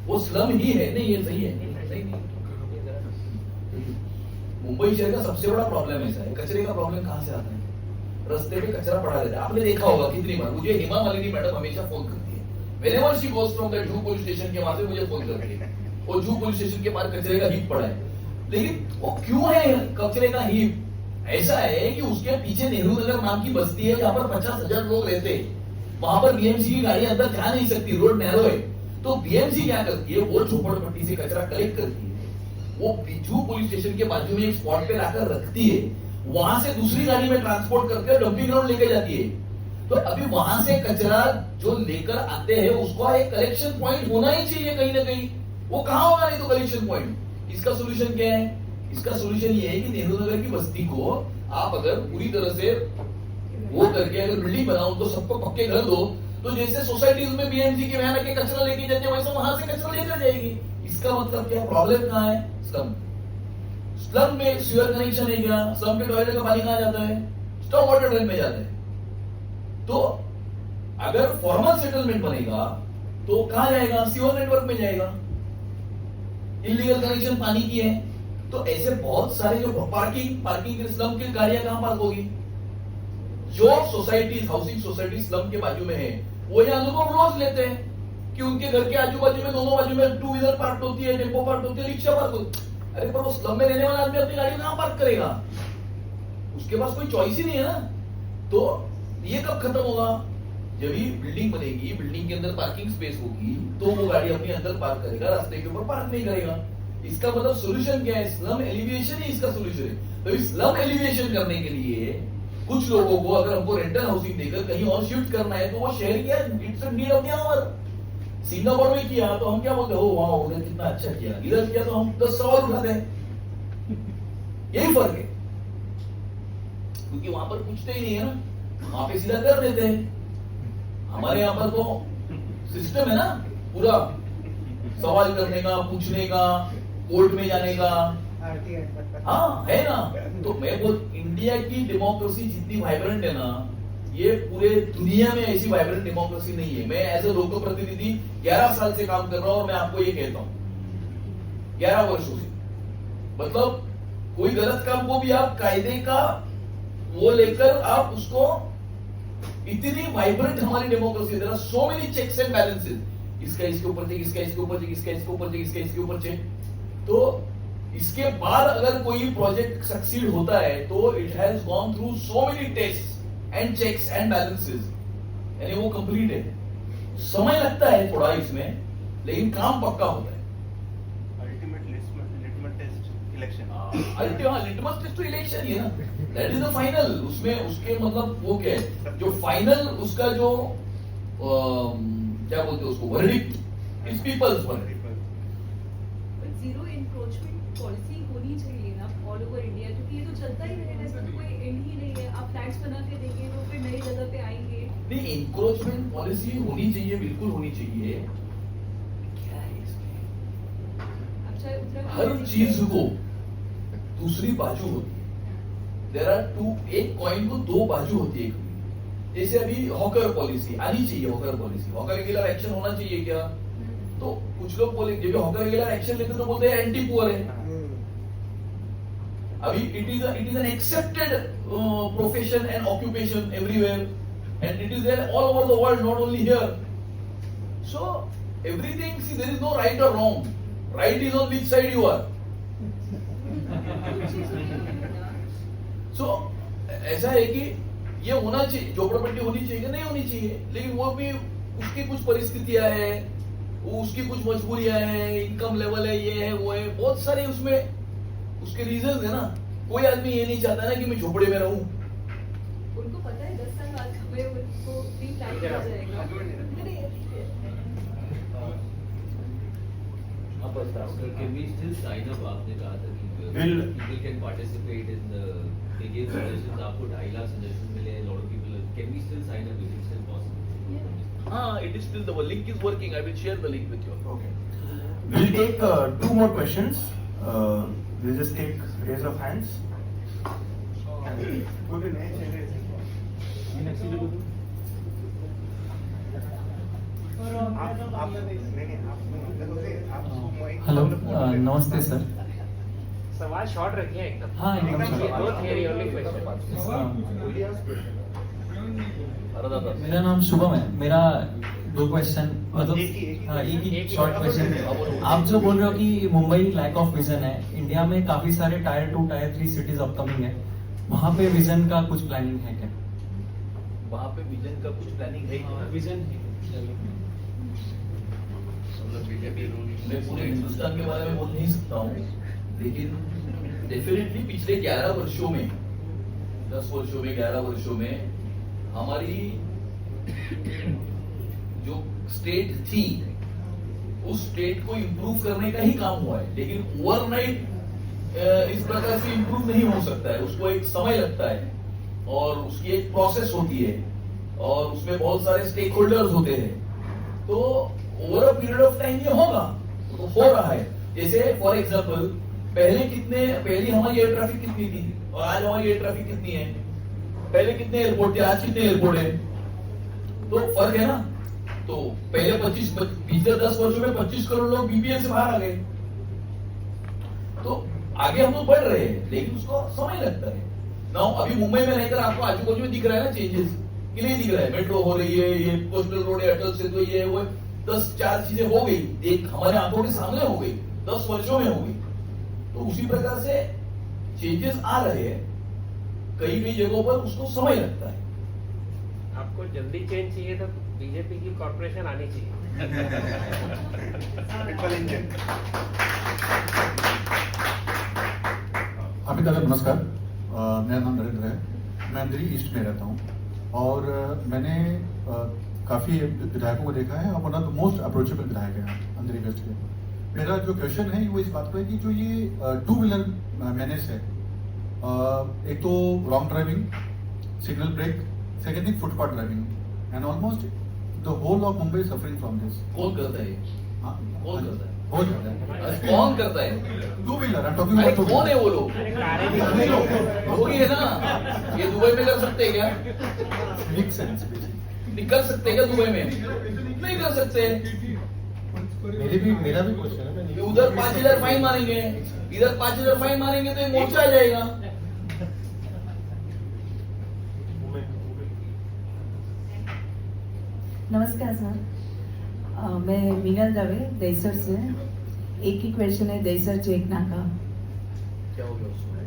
वो स्लम ही है। नहीं, ये सही है, मुंबई शहर का सबसे बड़ा प्रॉब्लम ऐसा है। कचरे का प्रॉब्लम कहां से आता है? रास्ते पे कचरा पड़ा रहता है। आपने देखा होगा कितनी बार मुझे हेमा मालिनी मैडम हमेशा फोन करती है, whenever she goes from that जू पुलिस स्टेशन के वहां से मुझे फोन करती है, और जू पुलिस स्टेशन के पास कचरे का हीप पड़ा है। लेकिन वो क्यों है कचरे का हीप? ऐसा है कि उसके पीछे नेहरू नगर नाम की बस्ती है, जहां पर 50,000 लोग रहते हैं। वहां पर बीएमसी की गाड़ी अंदर जा नहीं सकती, रोड नैरो है। तो बीएमसी क्या करती है? वो झोपड़पट्टी से कचरा कलेक्ट करती है, वो जू पुलिस स्टेशन के बाजू में एक स्पॉट पे लाकर रखती है, वहां से दूसरी गाड़ी में ट्रांसपोर्ट करके डंपिंग ग्राउंड लेके जाती है। तो अभी वहां से कचरा जो लेकर आते हैं उसका एक कलेक्शन पॉइंट होना ही चाहिए कहीं ना कहीं। वो कहां होगा? नहीं तो कलेक्शन पॉइंट। इसका सोल्यूशन क्या है? इसका सोल्यूशन ये है कि नेहरू नगर की बस्ती को आप अगर पूरी तरह से वो करके अगर बिल्डिंग बनाओ तो सबको पक्के घर दो, तो जैसे सोसाइटीज में बीएमसी के वहां के कचरा लेके जाते हैं वैसे वहां से कचरा लेकर जाएगी। इसका मतलब क्या? प्रॉब्लम कहां है? स्लम में सीवर कनेक्शन है क्या? स्लम के टॉयलेट का पानी कहां जाता है? स्टॉक वाटर ड्रेन में जाता है। तो अगर फॉर्मल सेटलमेंट बनेगा तो कहां जाएगा? सीवर नेटवर्क में जाएगा। इलीगल कनेक्शन पानी की है तो ऐसे बहुत सारे जो पार्किंग स्लम की गाड़ियां कहां पार्क होगी? जो सोसाइटी हाउसिंग सोसाइटी स्लम के बाजू में है वो ये अनुभव रोज लेते हैं कि उनके घर के आजू बाजू में दोनों बाजू में 2 व्हीलर पार्क होती है, टेम्पो पार्क होती है, रिक्शा पार्क होती है। अरे पर वो स्लम में रहने वाला आदमी अपनी गाड़ी कहां पार्क करेगा? उसके पास कोई चॉइस ही नहीं है ना। तो ये कब खत्म होगा? जब ये बिल्डिंग बनेगी, बिल्डिंग के अंदर पार्किंग स्पेस होगी तो वो गाड़ी अपने अंदर पार्क करेगा, रास्ते के ऊपर पार्क नहीं करेगा। इसका मतलब सोल्यूशन क्या है? स्लम एलिविएशन ही इसका सोल्यूशन है। तो इस स्लम एलिविएशन करने के लिए कुछ लोगों को अगर हमको रेंटल हाउसिंग देकर कहीं और शिफ्ट करना है तो वो शहर क्या it's need of the hour. Singapore में किया तो हम क्या बोलते हैं? ओ वाह उन्होंने कितना अच्छा किया। इधर किया तो हम 10 सवाल उठाते हैं। यही फर्क है, क्योंकि वहां पर पूछते ही नहीं है ना, वहां पे सीधा कर देते हैं। हमारे यहाँ पर तो सिस्टम है ना पूरा सवाल करने का, पूछने का, कोर्ट में जाने का। हाँ है ना। तो मैं बोल इंडिया की डेमोक्रेसी जितनी वाइब्रेंट है ना, ये पूरे दुनिया में ऐसी वाइब्रेंट डेमोक्रेसी नहीं है। मैं एज ए लोक प्रतिनिधि 11 साल से काम कर रहा हूं और मैं आपको ये कहता हूं 11 वर्षों से, मतलब कोई गलत काम को भी आप कायदे का वो लेकर आप उसको, इतनी वाइब्रेंट हमारी democracy, there are so many checks and balances. इसका इसके ऊपर चेक, इसका इसके ऊपर चेक, इसका इसके ऊपर चेक, इसका इसके ऊपर चेक। तो इसके बाद अगर कोई प्रोजेक्ट सक्सीड होता है तो it has gone through so many test and checks and balances, यानी वो कंप्लीट है। समय लगता है थोड़ा इसमें, लेकिन काम पक्का होता है। Ultimate litmus test election. Litmus test तो इलेक्शन ही है ना, दैट इज द फाइनल। उसमें उसके मतलब वो क्या है, जो फाइनल उसका जो क्या बोलते हैं उसको, verdict is people's verdict. Zero encroachment policy होनी चाहिए ना ऑल ओवर इंडिया, क्योंकि ये तो चलता ही रहेगा, इसका तो कोई एंड ही नहीं है। आप फ्लैट्स बना के देंगे तो फिर नई जगह पे आएंगे। नहीं, इंक्रोचमेंट पॉलिसी होनी चाहिए, बिल्कुल होनी चाहिए। क्या है इसमें, अच्छा, हर चीज को दूसरी बाजू होती है। देयर आर टू, एक कॉइन को दो बाजू होती है। जैसे अभी हॉकर पॉलिसी आनी चाहिए, हॉकर पॉलिसी, हॉकर के खिलाफ एक्शन होना चाहिए क्या? तो कुछ लोग बोले जब हॉकर के खिलाफ एक्शन लेते तो बोलते हैं एंटी पुअर है। अभी it is an accepted profession and occupation everywhere and it is there all over the world, not only here. So everything, see, there is no right or wrong. Right is on which side you are. So ऐसा है कि ये होना चाहिए, झोपड़पट्टी होनी चाहिए, नहीं होनी चाहिए, लेकिन वो भी उसकी कुछ परिस्थितियां हैं, उसकी कुछ मजबूरियां हैं, इनकम लेवल है, ये है वो है, बहुत सारे उसमें उसके रीजन है ना। कोई आदमी ये नहीं चाहता ना कि मैं झोपड़े में रहूं। उनको पता है 10 साल बाद हमें उनको फ्री टाइम मिल जाएगा। Can we still sign up? आपने कहा था कि people can participate in the, they give suggestions, आपको 2.5 लाख suggestions मिले, a lot of people, can we still sign up? Is it still possible? हाँ, it is still, the link is working. I will share the link with you. Okay. We'll take 2 more questions. We'll just take raise of hands. Hello नमस्ते sir. सवाल short रखिए एकदम। हाँ एकदम no theory, only question. मेरा नाम शुभम है। मेरा 2 क्वेश्चन, मतलब हाँ एक ही शॉर्ट क्वेश्चन। आप जो बोल रहे हो कि मुंबई लैक ऑफ विजन है, इंडिया में काफी सारे टायर 2 टायर 3 सिटीज अपकमिंग है, वहाँ पे विजन का कुछ प्लानिंग है क्या? वहाँ पे विजन का कुछ प्लानिंग है? विजन मैं पूरे हिंदुस्तान के बारे में बोल नहीं सकता हूँ, लेकिन डेफिनेटली पिछले 11 वर्षों में, 10 वर्षों में, 11 वर्षों में हमारी जो स्टेट थी उस स्टेट को इंप्रूव करने का ही काम हुआ है। लेकिन ओवरनाइट इस प्रकार से इंप्रूव नहीं हो सकता है, उसको एक समय लगता है और उसकी एक प्रोसेस होती है और उसमें बहुत सारे स्टेक होल्डर्स होते हैं। तो over a period of time ये होगा, तो हो रहा है। जैसे फॉर एग्जांपल पहले हमारी एयर ट्रैफिक कितनी थी और आज हमारी एयर ट्रैफिक कितनी है? पहले कितने एयरपोर्ट थे, आज कितने एयरपोर्ट है? तो फर्क है ना। तो पहले पिछले 10 वर्षों में 25 करोड़ लोग बीपीएल से बाहर आ गए। तो आगे हम लोग बढ़ रहे हैं, लेकिन उसको समय लगता है ना। अभी मुंबई में रहकर आपको आजू बाजू में दिख रहा है ना चेंजेस, कि नहीं दिख रहा है? मेट्रो हो रही है, ये कोस्टल रोड है, अटल सेतु, ये है, वो 10-4 चीजें हो गई, एक हमारे आंखों के सामने हो गई, 10 वर्षों में हो गई। तो उसी प्रकार से चेंजेस आ रहे हैं, कई कई जगहों पर उसको समय लगता है। आपको जल्दी चेंज चाहिए तो बीजेपी की कॉर्पोरेशन आनी चाहिए। अभी तक नमस्कार, मेरा नाम नरेंद्र है। मैं अंधेरी ईस्ट में रहता हूँ और मैंने काफ़ी विधायकों को देखा है और one of the most approachable विधायक है अंधेरी वेस्ट के। मेरा जो क्वेश्चन है वो इस बात पर है कि जो ये 2 व्हीलर मैनेज है, एक तो wrong driving, signal break, second thing footpath driving, and almost the whole of Mumbai suffering from this. कौन करता है? हाँ, कौन करता है? कौन करता है? कौन करता है? 2 व्हीलर, आई एम टॉकिंग अरे अबाउट कौन है वो लोग? वही है ना, ये दुबई में कर सकते हैं क्या? मेक सेंस नहीं कर सकते क्या दुबई में? नहीं कर सकते। मेरा भी क्वेश्चन है। उधर 5,000 फाइन मारेंगे, इधर 5,000 फाइन मारेंगे तो ये मोर्चा आ जाएगा। नमस्कार सर, मैं मीनल दवे दहीसर से। एक ही क्वेश्चन है दहीसर चेकना का, क्या हो गया उसमें?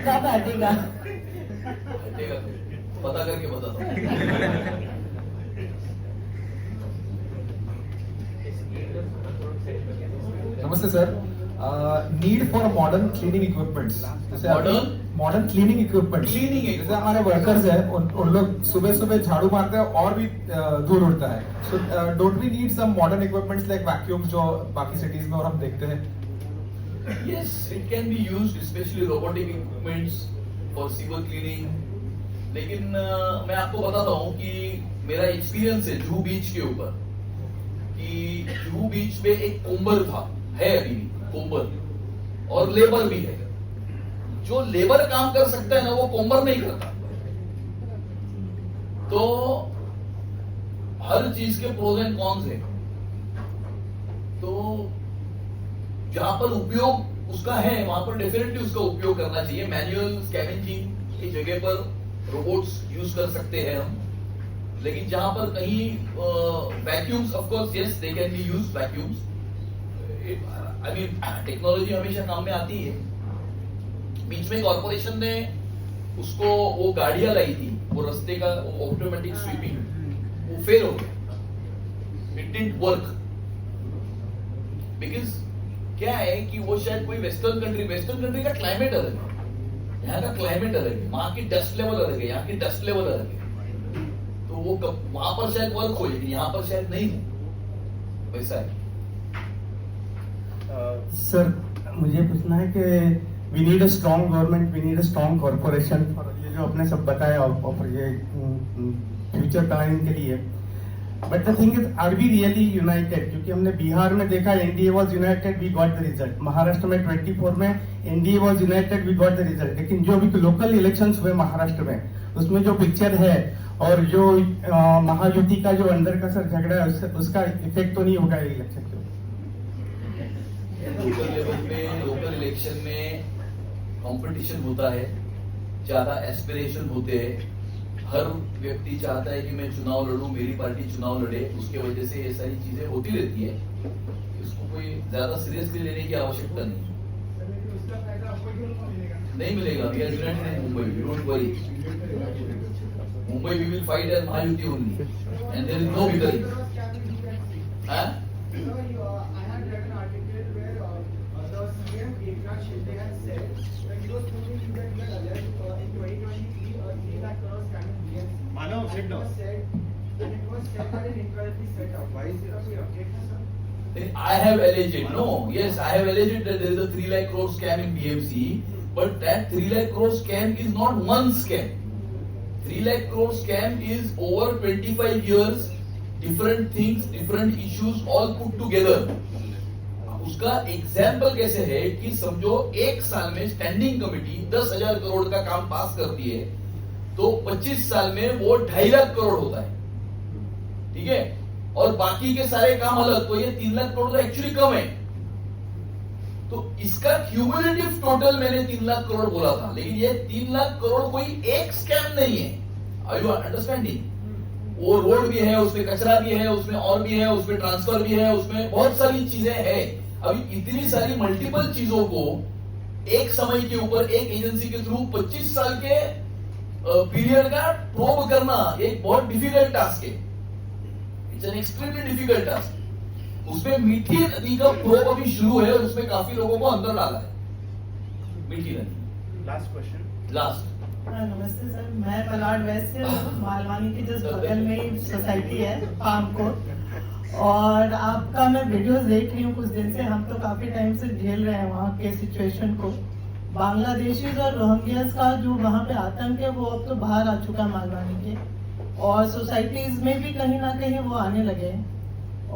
कब हटेगा? हटेगा पता करके बताता हूँ। नमस्ते sir, need for modern cleaning equipments, जैसे मॉडर्न क्लीनिंग इक्विपमेंट, जैसे हमारे वर्कर्स हैं उन लोग सुबह सुबह झाड़ू मारते हैं और भी धूल उड़ता है, so don't we need some modern equipments like vacuum जो बाकी सिटीज में और हम देखते हैं? Yes, it can be used, especially robotic equipments for sewer cleaning. लेकिन मैं आपको बताता हूँ कि मेरा एक्सपीरियंस है जुहू बीच के ऊपर, कि जुहू बीच पे एक कोम्बर था, है अभी भी कोम्बर, और लेबर भी है। जो लेबर काम कर सकता है ना, वो कोम्बर नहीं करता। तो हर चीज के प्रोज एंड कॉन्स है। तो जहां पर उपयोग उसका है वहां पर डेफिनेटली उसका उपयोग करना चाहिए। मैनुअल स्कैवेंजिंग की जगह पर रोबोट्स यूज कर सकते हैं हम, लेकिन जहां पर कहीं vacuums, of course yes they can be use vacuums. I mean technology हमेशा काम में आती है। बीच में कॉर्पोरेशन ने उसको वो गाड़ियां लाई थी, वो रास्ते का ऑटोमेटिक स्वीपिंग, वो फेल हो गया, इट डिडंट वर्क। बिकॉज क्या है कि वो शायद कोई वेस्टर्न कंट्री का क्लाइमेट अलग है, यहाँ का क्लाइमेट अलग है, वहां की डस्ट लेवल अलग है, यहाँ की डस्ट लेवल अलग है। तो वो वहां पर शायद वर्क हो, लेकिन यहाँ पर शायद नहीं हो, वैसा है। सर मुझे पूछना है कि we need a strong government, we need a strong corporation, ये जो आपने सब बताया और ये फ्यूचर प्लानिंग के लिए, but the thing is are we really united? क्योंकि हमने बिहार में देखा NDA was united, we got the result. Maharashtra में 24 में NDA was united, we got the result. लेकिन जो भी लोकल इलेक्शंस हुए महाराष्ट्र में, उसमें जो पिक्चर है और जो महायुति का जो अंदर का सर झगड़ा है, उसका इफेक्ट तो नहीं होगा इलेक्शन के? लोकल लेवल में, लोकल इलेक्शन में कंपटीशन होता है, ज्यादा एस्पिरेशन होते हैं, हर व्यक्ति चाहता है कि मैं चुनाव लड़ूं, मेरी पार्टी चुनाव लड़े, उसके वजह से ये सारी चीजें होती रहती है। इसको कोई ज्यादा सीरियसली लेने की आवश्यकता नहीं मिलेगा। We are united in Mumbai, don't worry. Mumbai we will fight as Mahayuti only and there is no victory. Manav said no. And it was said that an incorrectly set up. Why is it not updated? I have alleged, no, yes, I have alleged that there is a 3 lakh crore scam in BMC, but that 3 lakh crore scam is not one scam. 3 lakh crore scam is over 25 years, different things, different issues all put together. उसका example कैसे है कि समझो एक साल में standing committee 10,000 crore का काम पास करती है, तो 25 साल में वो 2.5 लाख करोड़ होता है, ठीक है, और बाकी के सारे काम अलग, तो ये 3 लाख करोड़ तो एक्चुअली कम है। तो इसका क्यूमुलेटिव टोटल मैंने 3 लाख करोड़ बोला था, लेकिन ये 3 लाख करोड़ कोई एक स्कैम नहीं है। Are you understanding? वो रोड भी है, उसमें कचरा भी है, उसमें और भी है, उसमें ट्रांसफर भी है, उसमें बहुत सारी चीजें हैं। अभी इतनी सारी मल्टीपल चीजों को एक समय के ऊपर एक एजेंसी के थ्रू 25 साल के पीरियड का प्रोब करना एक बहुत डिफिकल्ट टास्क है। It's an extremely difficult task. उसमें मीठी नदी का प्रोब अभी शुरू है और उसमें काफी लोगों को अंदर डाला है मीठी नदी। Last question. लास्ट। नमस्ते सर, मैं पलाड वेस्ट से हूँ, मालवानी के जस्ट बगल में ही सोसाइटी है फार्म कोर्ट, और आपका मैं वीडियोस देख रही हूँ कुछ दिन से। हम तो काफी टाइम से झेल रहे हैं वहाँ के सिचुएशन को। बांग्लादेशीज और रोहिंग्यास का जो वहाँ पे आतंक है वो अब तो बाहर आ चुका मालवानी के, और सोसाइटीज में भी कहीं ना कहीं वो आने लगे हैं।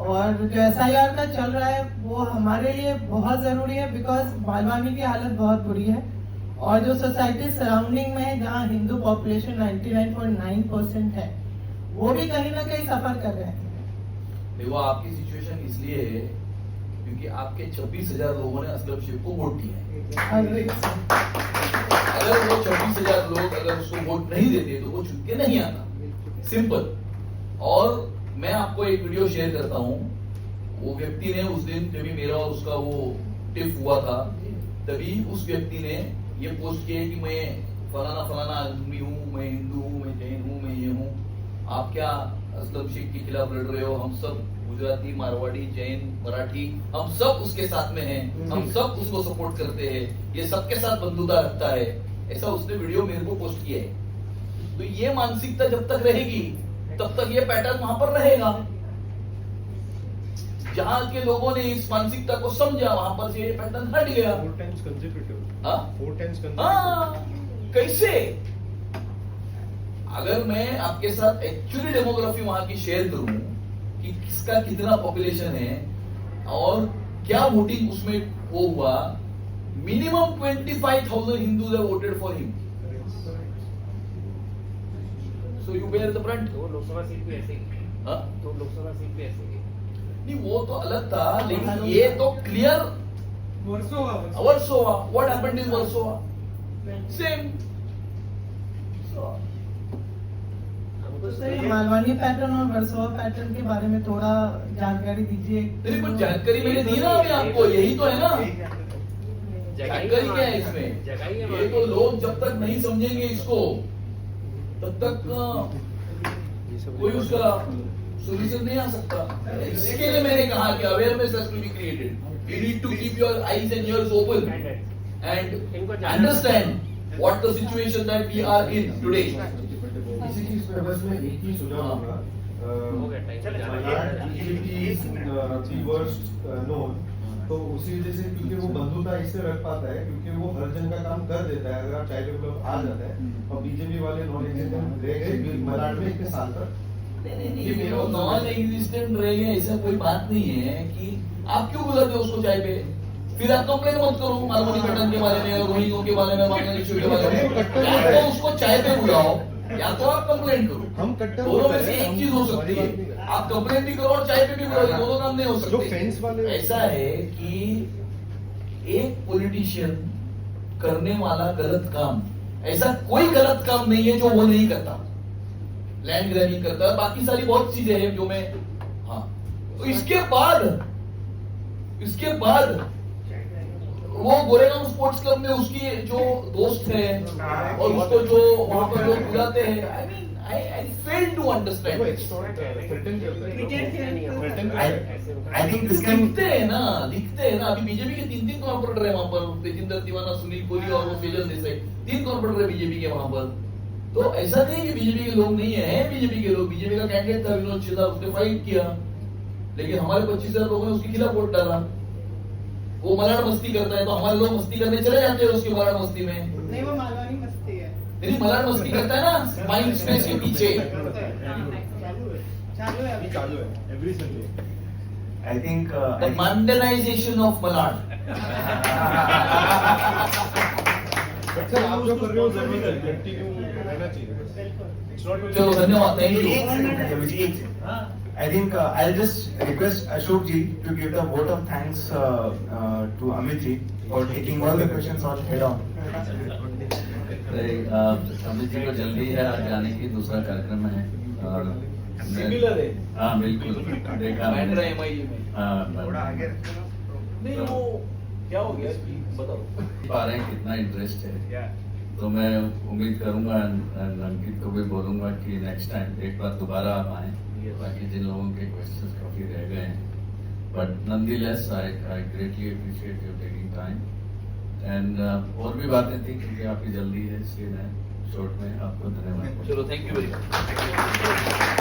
और जो SIR का चल रहा है वो हमारे लिए बहुत जरूरी है, बिकॉज मालवानी की हालत बहुत बुरी है, और जो सोसाइटी सराउंडिंग में है जहाँ हिंदू पॉपुलेशन 99.9% है, वो भी कहीं ना कहीं सफर कर रहे हैं। देखो आपकी सिचुएशन इसलिए है क्योंकि आपके 26,000 लोगों ने असलम शेख को वोट दिया है। अगर वो 26,000 लोग अगर उसको वोट नहीं देते तो वो चुन के नहीं आता, सिंपल। और मैं आपको एक वीडियो शेयर करता हूँ। वो व्यक्ति ने उस दिन जब मेरा और उसका वो टिफ हुआ था, तभी उस व्यक्ति ने ये पोस्ट किया कि मैं फलाना फलाना आदमी हूँ, मैं हिंदू हूँ, मैं जैन हूँ, मैं ये हूँ, आप क्या असलम शेख के खिलाफ लड़ रहे हो, हम सब गुजराती, मारवाड़ी, जैन, मराठी, हम सब उसके साथ में हैं, हम सब उसको सपोर्ट करते हैं, ये सबके साथ बंधुता रखता है, ऐसा उसने वीडियो मेरे को पोस्ट किया है। तो ये मानसिकता जब तक रहेगी तब तक ये पैटर्न वहां पर रहेगा। जहां के लोगों ने इस मानसिकता को समझा वहां पर से ये पैटर्न हट गया। 4 times consecutive। हाँ? 4 times consecutive। हाँ, कैसे? अगर मैं आपके साथ एक्चुअली डेमोग्राफी वहां की शेयर करूं कि किसका कितना पॉपुलेशन है और क्या वोटिंग उसमें वो हुआ, minimum 25,000 Hindus have voted for him. So you bear the brunt. तो लोकसभा सीट भी ऐसे ही। हाँ? तो लोकसभा सीट भी ऐसे ही। नहीं, वो तो अलग था, लेकिन ये तो clear Versova. What happened in Versova? Same. Malvani pattern और वर्सोवा पैटर्न के बारे में थोड़ा जानकारी दीजिए। नहीं, कुछ जानकारी मैंने दी ना अभी आपको, यही तो है ना जानकारी। क्या है इसमें? ये तो लोग जब तक नहीं समझेंगे इसको तब तक कोई उसका सोल्यूशन नहीं आ सकता। इसके लिए मैंने कहा कि awareness has to be created. You need to keep your eyes and ears open and understand what the situation that we are in today. इसी चीज पे बस मैं एक ही सुझाव दूंगा। तो उसी वजह से, क्योंकि वो बंधुता इससे रख पाता है क्योंकि वो हर जन का काम कर देता है। अगर आप चाइल्ड डेवलप आ जाता है और बीजेपी वाले नॉन एग्जिस्टेंट रह गए मलाड में इतने साल तक। नॉन एग्जिस्टेंट रह गए ऐसा कोई बात नहीं है कि आप क्यों बुलाते हो उसको चाय पे। फिर आप कंप्लेन मत करो मालवनी पैटर्न के बारे में और रोहिंग्यों के बारे में, बांग्लादेशियों के बारे में। या तो उसको चाय पे बुलाओ या तो आप कंप्लेन करो। हम कट्टर दोनों में से एक चीज हो सकती है। आप कंप्लेन भी करो और चाय पे भी बुलाओ, दोनों काम नहीं हो जो सकते। फेंस वाले ऐसा है कि एक पॉलिटिशियन करने वाला गलत काम, ऐसा कोई गलत काम नहीं है जो वो नहीं करता। लैंड ग्रैबिंग करता है, बाकी सारी बहुत चीजें हैं जो मैं, हाँ। तो इसके बाद वो गोरेगांव स्पोर्ट्स क्लब में उसकी जो दोस्त है और उसको जो वहां पर लोग बुलाते हैं, I mean I fail to understand. I think this can दिखते हैं ना। अभी बीजेपी के 3 कॉर्पोरेटर है वहां पर, तेजिंदर दीवाना, सुनील कोहली और वो फेजल देसाई, 3 कॉर्पोरेटर है बीजेपी के वहां पर। तो ऐसा नहीं कि बीजेपी के लोग नहीं है, बीजेपी के लोग। बीजेपी का कैंडिडेट था विनोद चिल्ला, उसने फाइट किया, लेकिन हमारे 25,000 लोगों ने उसके खिलाफ वोट डाला। वो मलाड मस्ती करता है तो हमारे लोग मस्ती करने चले जाते हैं उसकी मलाड मस्ती में। नहीं, वो मालवानी मस्ती है। नहीं, मलाड मस्ती करता है ना माइंड स्पेस के पीछे। चालू है every Sunday. I think The Mandanization of Malad. Sir आप जो कर रहे हो जरूर कंटिन्यू रहना चाहिए। चलो धन्यवाद, thank you. I think I'll just request Ashok ji to give the vote of thanks to Amit ji for taking all the questions on head on. Amit ji को जल्दी है आज जाने की, दूसरा कार्यक्रम है और सिमिलर है। हाँ बिल्कुल देखा बैंड्रा MIU में। नहीं वो क्या हो गया बताओ। पा रहे हैं कितना इंटरेस्ट है, तो मैं उम्मीद करूंगा अंकित को भी बोलूंगा कि नेक्स्ट टाइम एक बार दोबारा आप आए, बाकी जिन लोगों के क्वेश्चंस काफी रह गए हैं। But nonetheless I greatly appreciate your taking time and और भी बातें थी क्योंकि आपकी जल्दी है, इसलिए मैं शॉर्ट में आपको धन्यवाद। चलो थैंक यू वेरी मच।